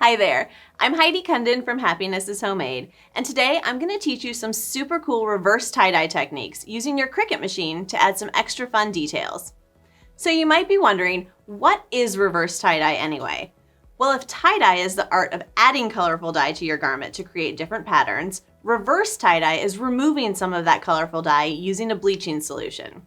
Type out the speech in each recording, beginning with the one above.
Hi there, I'm Heidi Kundin from Happiness is Homemade, and today I'm going to teach you some super cool reverse tie-dye techniques using your Cricut machine to add some extra fun details. So you might be wondering, what is reverse tie-dye anyway? Well, if tie-dye is the art of adding colorful dye to your garment to create different patterns, reverse tie-dye is removing some of that colorful dye using a bleaching solution.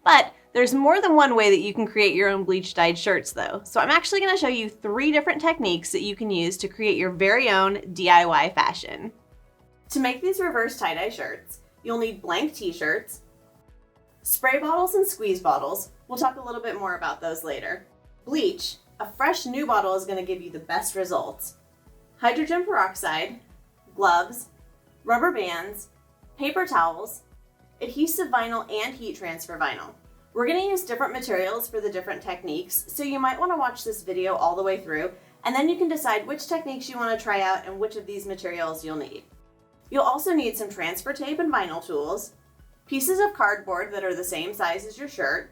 But there's more than one way that you can create your own bleach dyed shirts though. So I'm actually going to show you 3 different techniques that you can use to create your very own DIY fashion. To make these reverse tie-dye shirts, you'll need blank t-shirts, spray bottles and squeeze bottles. We'll talk a little bit more about those later. Bleach, a fresh new bottle is going to give you the best results. Hydrogen peroxide, gloves, rubber bands, paper towels, adhesive vinyl, and heat transfer vinyl. We're going to use different materials for the different techniques, so you might want to watch this video all the way through, and then you can decide which techniques you want to try out and which of these materials you'll need. You'll also need some transfer tape and vinyl tools, pieces of cardboard that are the same size as your shirt,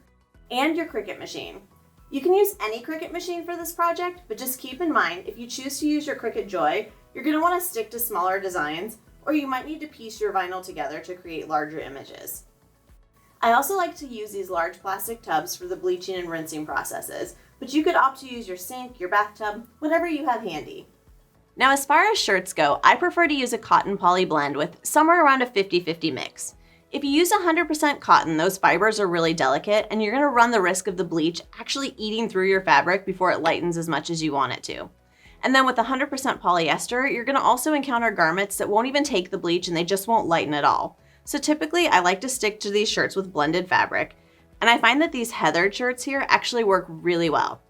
and your Cricut machine. You can use any Cricut machine for this project, but just keep in mind, if you choose to use your Cricut Joy, you're going to want to stick to smaller designs, or you might need to piece your vinyl together to create larger images. I also like to use these large plastic tubs for the bleaching and rinsing processes, but you could opt to use your sink, your bathtub, whatever you have handy. Now, as far as shirts go, I prefer to use a cotton poly blend with somewhere around a 50-50 mix. If you use 100% cotton, those fibers are really delicate and you're going to run the risk of the bleach actually eating through your fabric before it lightens as much as you want it to. And then with 100% polyester, you're going to also encounter garments that won't even take the bleach and they just won't lighten at all. So typically I like to stick to these shirts with blended fabric, and I find that these heathered shirts here actually work really well.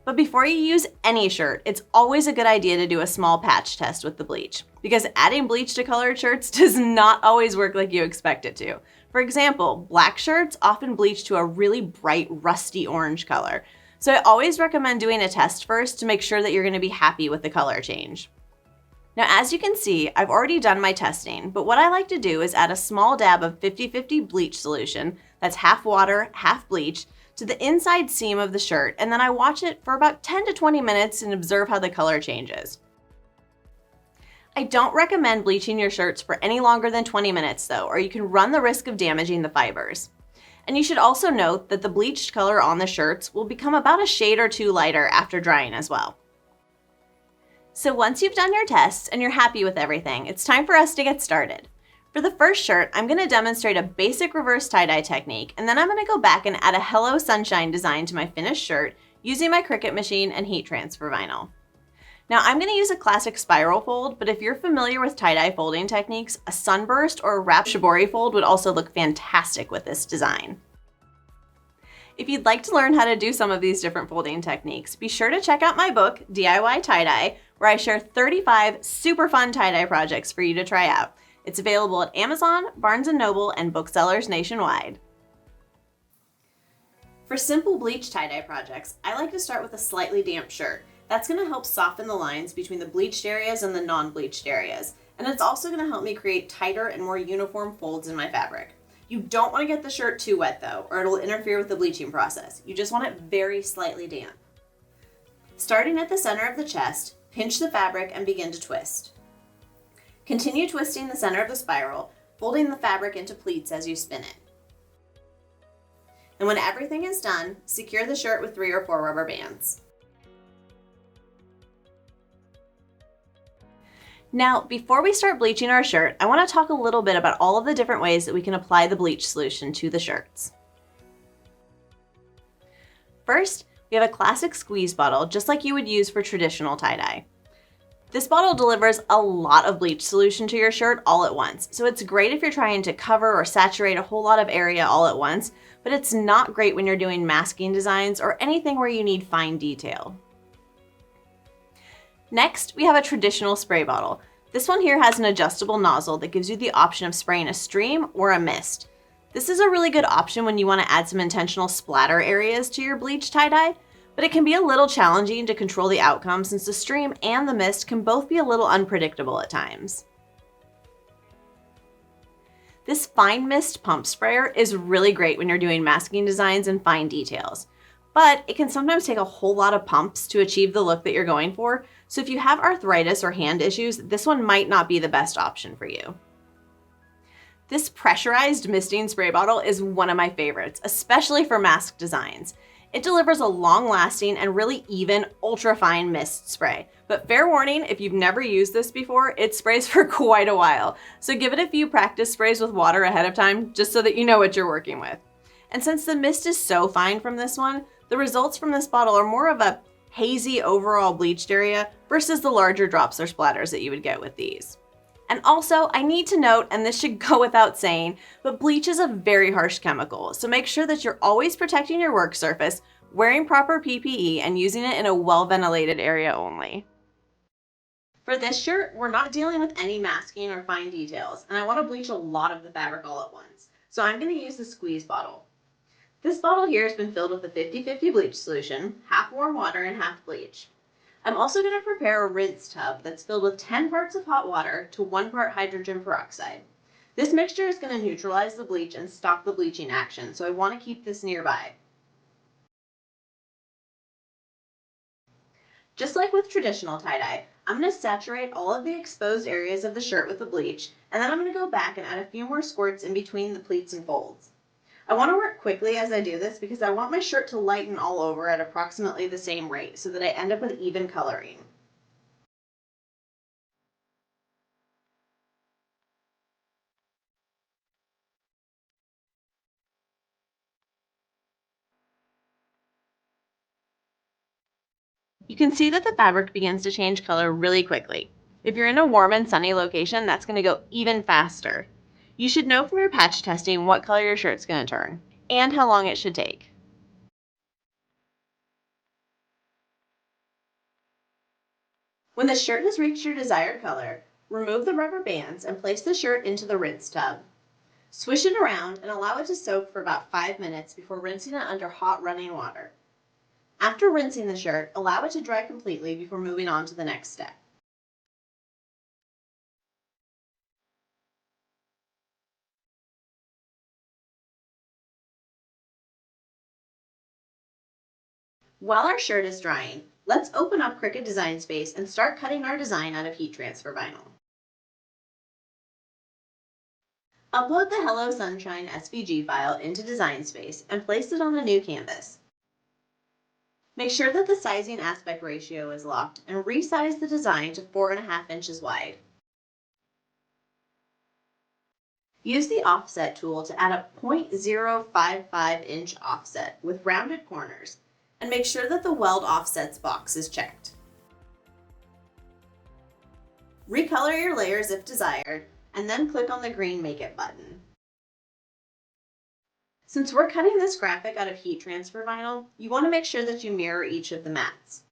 But before you use any shirt, it's always a good idea to do a small patch test with the bleach, because adding bleach to colored shirts does not always work like you expect it to. For example, black shirts often bleach to a really bright rusty orange color. So I always recommend doing a test first to make sure that you're going to be happy with the color change. Now, as you can see, I've already done my testing, but what I like to do is add a small dab of 50-50 bleach solution, that's half water, half bleach, to the inside seam of the shirt, and then I watch it for about 10 to 20 minutes and observe how the color changes. I don't recommend bleaching your shirts for any longer than 20 minutes though, or you can run the risk of damaging the fibers. And you should also note that the bleached color on the shirts will become about a shade or 2 lighter after drying as well. So once you've done your tests and you're happy with everything, it's time for us to get started. For the first shirt, I'm going to demonstrate a basic reverse tie-dye technique, and then I'm going to go back and add a Hello Sunshine design to my finished shirt using my Cricut machine and heat transfer vinyl. Now I'm going to use a classic spiral fold, but if you're familiar with tie-dye folding techniques, a sunburst or a wrap shibori fold would also look fantastic with this design. If you'd like to learn how to do some of these different folding techniques, be sure to check out my book, DIY Tie-Dye, where I share 35 super fun tie-dye projects for you to try out. It's available at Amazon, Barnes & Noble, and booksellers nationwide. For simple bleach tie-dye projects, I like to start with a slightly damp shirt. That's going to help soften the lines between the bleached areas and the non-bleached areas. And it's also going to help me create tighter and more uniform folds in my fabric. You don't want to get the shirt too wet though, or it'll interfere with the bleaching process. You just want it very slightly damp. Starting at the center of the chest, pinch the fabric and begin to twist. Continue twisting the center of the spiral, folding the fabric into pleats as you spin it. And when everything is done, secure the shirt with 3 or 4 rubber bands. Now, before we start bleaching our shirt, I want to talk a little bit about all of the different ways that we can apply the bleach solution to the shirts. First, we have a classic squeeze bottle, just like you would use for traditional tie-dye. This bottle delivers a lot of bleach solution to your shirt all at once, so it's great if you're trying to cover or saturate a whole lot of area all at once, but it's not great when you're doing masking designs or anything where you need fine detail. Next, we have a traditional spray bottle. This one here has an adjustable nozzle that gives you the option of spraying a stream or a mist. This is a really good option when you want to add some intentional splatter areas to your bleach tie-dye, but it can be a little challenging to control the outcome since the stream and the mist can both be a little unpredictable at times. This fine mist pump sprayer is really great when you're doing masking designs and fine details. but it can sometimes take a whole lot of pumps to achieve the look that you're going for. So if you have arthritis or hand issues, this one might not be the best option for you. This pressurized misting spray bottle is one of my favorites, especially for mask designs. It delivers a long-lasting and really even ultra-fine mist spray. But fair warning, if you've never used this before, it sprays for quite a while. So give it a few practice sprays with water ahead of time, just so that you know what you're working with. And since the mist is so fine from this one, the results from this bottle are more of a hazy overall bleached area versus the larger drops or splatters that you would get with these. And also, I need to note, and this should go without saying, but bleach is a very harsh chemical, so make sure that you're always protecting your work surface, wearing proper PPE, and using it in a well-ventilated area only. For this shirt, we're not dealing with any masking or fine details, and I want to bleach a lot of the fabric all at once, so I'm going to use the squeeze bottle. This bottle here has been filled with a 50-50 bleach solution, half warm water and half bleach. I'm also going to prepare a rinse tub that's filled with 10 parts of hot water to 1 part hydrogen peroxide. This mixture is going to neutralize the bleach and stop the bleaching action, so I want to keep this nearby. Just like with traditional tie-dye, I'm going to saturate all of the exposed areas of the shirt with the bleach, and then I'm going to go back and add a few more squirts in between the pleats and folds. I want to work quickly as I do this because I want my shirt to lighten all over at approximately the same rate so that I end up with even coloring. You can see that the fabric begins to change color really quickly. If you're in a warm and sunny location, that's going to go even faster. You should know from your patch testing what color your shirt's going to turn and how long it should take. When the shirt has reached your desired color, remove the rubber bands and place the shirt into the rinse tub. Swish it around and allow it to soak for about 5 minutes before rinsing it under hot running water. After rinsing the shirt, allow it to dry completely before moving on to the next step. While our shirt is drying, let's open up Cricut Design Space and start cutting our design out of heat transfer vinyl. Upload the Hello Sunshine SVG file into Design Space and place it on a new canvas. Make sure that the sizing aspect ratio is locked and resize the design to 4.5 inches wide. Use the offset tool to add a 0.055 inch offset with rounded corners and make sure that the weld offsets box is checked. Recolor your layers if desired and then click on the green Make It button. Since we're cutting this graphic out of heat transfer vinyl, you want to make sure that you mirror each of the mats.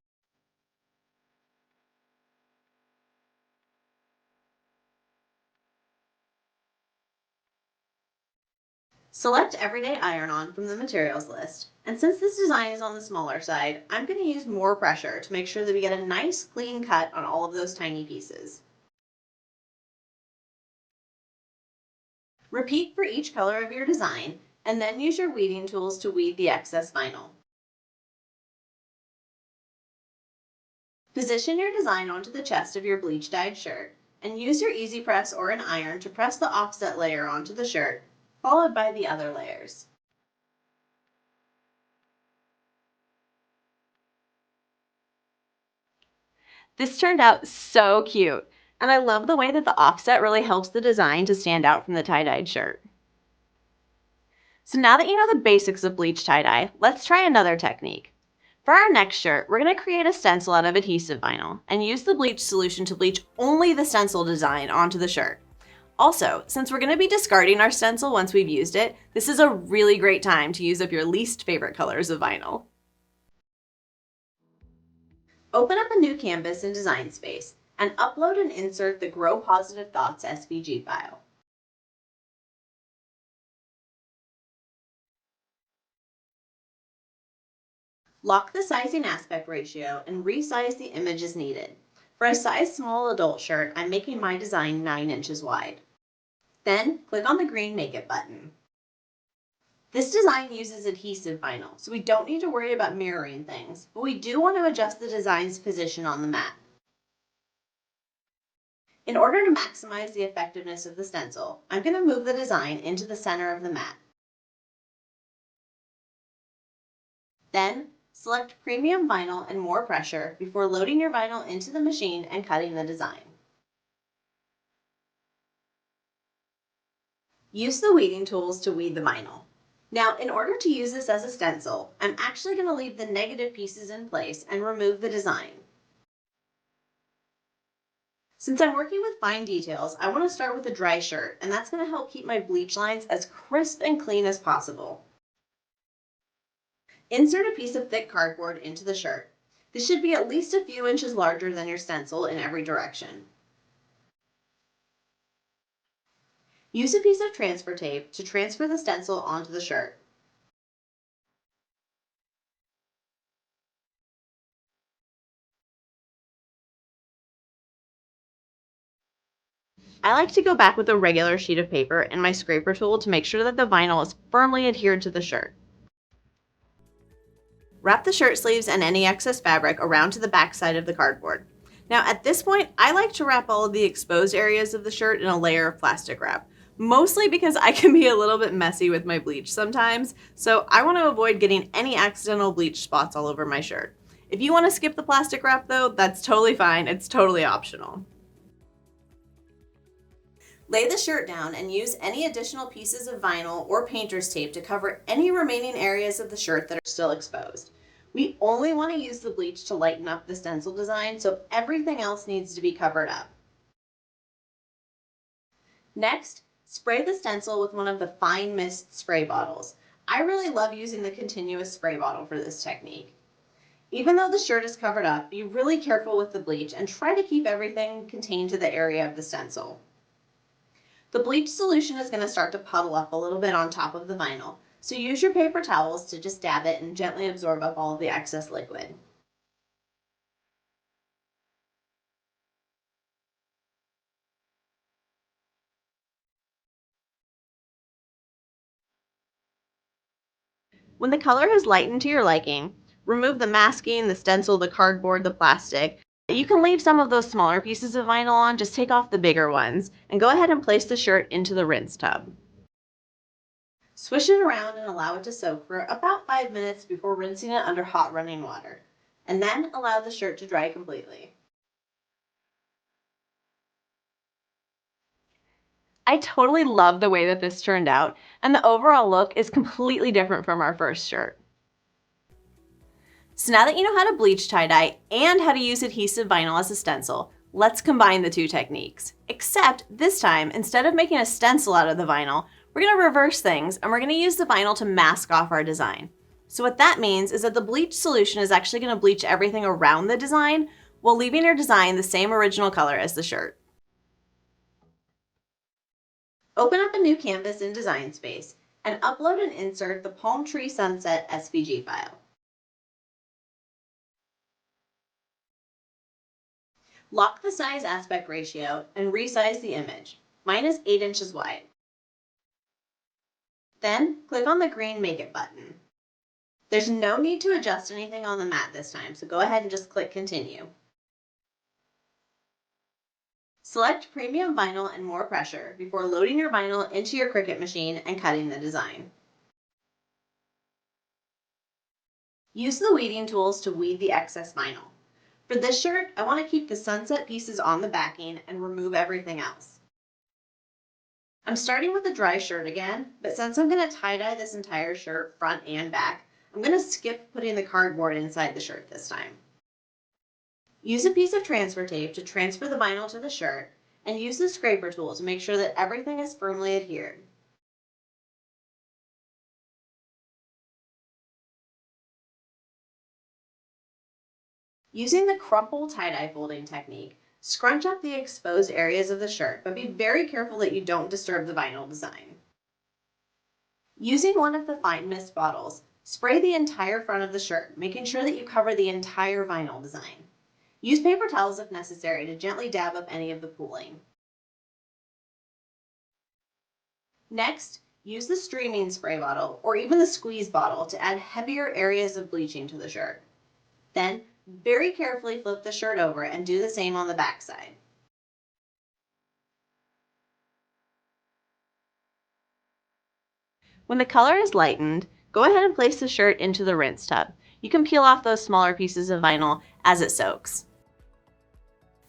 Select Everyday Iron-On from the materials list, and since this design is on the smaller side, I'm going to use more pressure to make sure that we get a nice clean cut on all of those tiny pieces. Repeat for each color of your design, and then use your weeding tools to weed the excess vinyl. Position your design onto the chest of your bleach dyed shirt, and use your EasyPress or an iron to press the offset layer onto the shirt, followed by the other layers. This turned out so cute, and I love the way that the offset really helps the design to stand out from the tie-dyed shirt. So now that you know the basics of bleach tie-dye, let's try another technique. For our next shirt, we're going to create a stencil out of adhesive vinyl and use the bleach solution to bleach only the stencil design onto the shirt. Also, since we're going to be discarding our stencil once we've used it, this is a really great time to use up your least favorite colors of vinyl. Open up a new canvas in Design Space and upload and insert the Grow Positive Thoughts SVG file. Lock the sizing aspect ratio and resize the image as needed. For a size small adult shirt, I'm making my design 9 inches wide. Then click on the green Make It button. This design uses adhesive vinyl, so we don't need to worry about mirroring things, but we do want to adjust the design's position on the mat. In order to maximize the effectiveness of the stencil, I'm going to move the design into the center of the mat. Then, select Premium Vinyl and More Pressure before loading your vinyl into the machine and cutting the design. Use the weeding tools to weed the vinyl. Now, in order to use this as a stencil, I'm actually going to leave the negative pieces in place and remove the design. Since I'm working with fine details, I want to start with a dry shirt, and that's going to help keep my bleach lines as crisp and clean as possible. Insert a piece of thick cardboard into the shirt. This should be at least a few inches larger than your stencil in every direction. Use a piece of transfer tape to transfer the stencil onto the shirt. I like to go back with a regular sheet of paper and my scraper tool to make sure that the vinyl is firmly adhered to the shirt. Wrap the shirt sleeves and any excess fabric around to the back side of the cardboard. Now at this point, I like to wrap all of the exposed areas of the shirt in a layer of plastic wrap, mostly because I can be a little bit messy with my bleach sometimes, so I want to avoid getting any accidental bleach spots all over my shirt. If you want to skip the plastic wrap though, that's totally fine, it's totally optional. Lay the shirt down and use any additional pieces of vinyl or painter's tape to cover any remaining areas of the shirt that are still exposed. We only want to use the bleach to lighten up the stencil design, so everything else needs to be covered up. Next, spray the stencil with one of the fine mist spray bottles. I really love using the continuous spray bottle for this technique. Even though the shirt is covered up, be really careful with the bleach and try to keep everything contained to the area of the stencil. The bleach solution is going to start to puddle up a little bit on top of the vinyl, so use your paper towels to just dab it and gently absorb up all of the excess liquid. When the color has lightened to your liking, remove the masking, the stencil, the cardboard, the plastic. You can leave some of those smaller pieces of vinyl on, just take off the bigger ones, and go ahead and place the shirt into the rinse tub. Swish it around and allow it to soak for about 5 minutes before rinsing it under hot running water, and then allow the shirt to dry completely. I totally love the way that this turned out, and the overall look is completely different from our first shirt. So now that you know how to bleach tie-dye and how to use adhesive vinyl as a stencil, let's combine the two techniques. Except this time, instead of making a stencil out of the vinyl, we're going to reverse things and we're going to use the vinyl to mask off our design. So what that means is that the bleach solution is actually going to bleach everything around the design while leaving your design the same original color as the shirt. Open up a new canvas in Design Space and upload and insert the Palm Tree Sunset SVG file. Lock the size aspect ratio and resize the image. Mine is 8 inches wide. Then click on the green Make It button. There's no need to adjust anything on the mat this time, so go ahead and just click Continue. Select Premium Vinyl and More Pressure before loading your vinyl into your Cricut machine and cutting the design. Use the weeding tools to weed the excess vinyl. For this shirt, I want to keep the sunset pieces on the backing and remove everything else. I'm starting with a dry shirt again, but since I'm going to tie-dye this entire shirt front and back, I'm going to skip putting the cardboard inside the shirt this time. Use a piece of transfer tape to transfer the vinyl to the shirt, and use the scraper tool to make sure that everything is firmly adhered. Using the crumple tie-dye folding technique, scrunch up the exposed areas of the shirt, but be very careful that you don't disturb the vinyl design. Using one of the fine mist bottles, spray the entire front of the shirt, making sure that you cover the entire vinyl design. Use paper towels if necessary to gently dab up any of the pooling. Next, Use the streaming spray bottle or even the squeeze bottle to add heavier areas of bleaching to the shirt. Then, very carefully flip the shirt over and do the same on the back side. When the color is lightened, go ahead and place the shirt into the rinse tub. You can peel off those smaller pieces of vinyl as it soaks.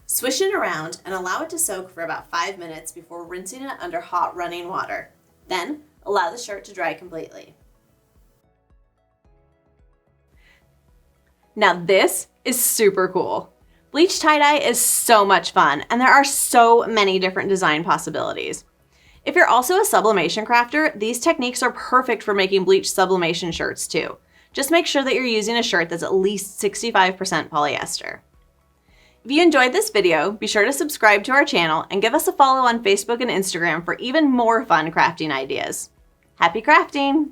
Swish it around and allow it to soak for about 5 minutes before rinsing it under hot running water. Then, allow the shirt to dry completely. Now this is super cool. Bleach tie-dye is so much fun, and there are so many different design possibilities. If you're also a sublimation crafter, these techniques are perfect for making bleach sublimation shirts too. Just make sure that you're using a shirt that's at least 65% polyester. If you enjoyed this video, be sure to subscribe to our channel and give us a follow on Facebook and Instagram for even more fun crafting ideas. Happy crafting!